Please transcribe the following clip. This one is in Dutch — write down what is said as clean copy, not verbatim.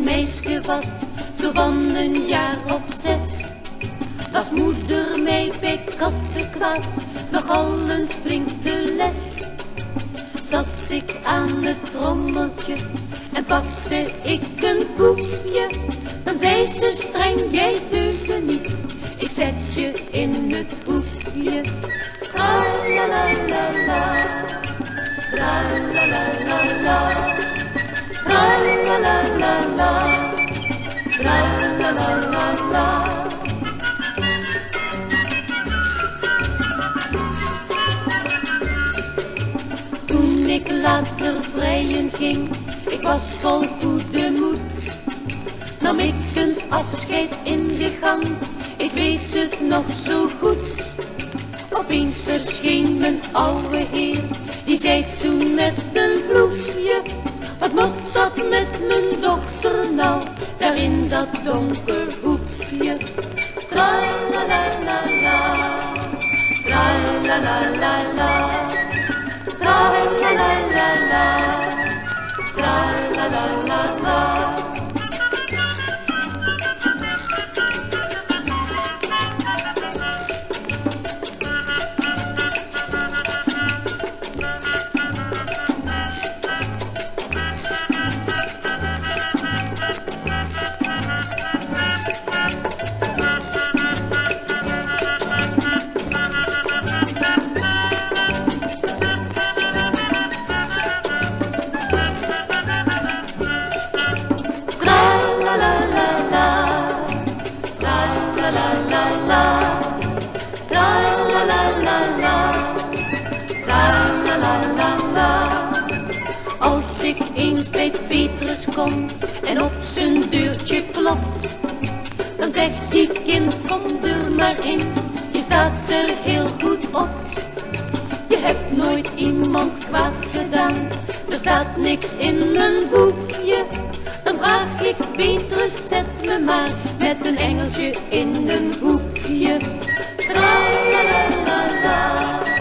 meisje was, zo van een jaar of 6. Was moeder mij bij kattenkwaad nogal eens flink de les. Zat ik aan het trommeltje en pakte ik een koekje, dan zei ze streng, jij deugde niet, ik zet je in het hoekje. Tra la la la la, tra la la la la, tra la la la la, tra la la la la. Toen ik later vrijen ging, ik was vol goede moed, nam ik eens afscheid in de gang, ik weet het nog zo goed. Opeens verscheen mijn oude heer, die zei toen met een vloekje, wat moet dat met mijn dochter nou, daar in dat donker hoekje. Tra la la la la, tra la la la la, tra la la la la, tra la la la la. Als ik eens bij Petrus kom en op zijn deurtje klop, dan zegt die kind, kom er maar in, je staat er heel goed op. Je hebt nooit iemand kwaad gedaan, er staat niks in mijn boekje. Dan vraag ik Petrus, zet me maar met een engeltje in een hoekje. Tra la la la la.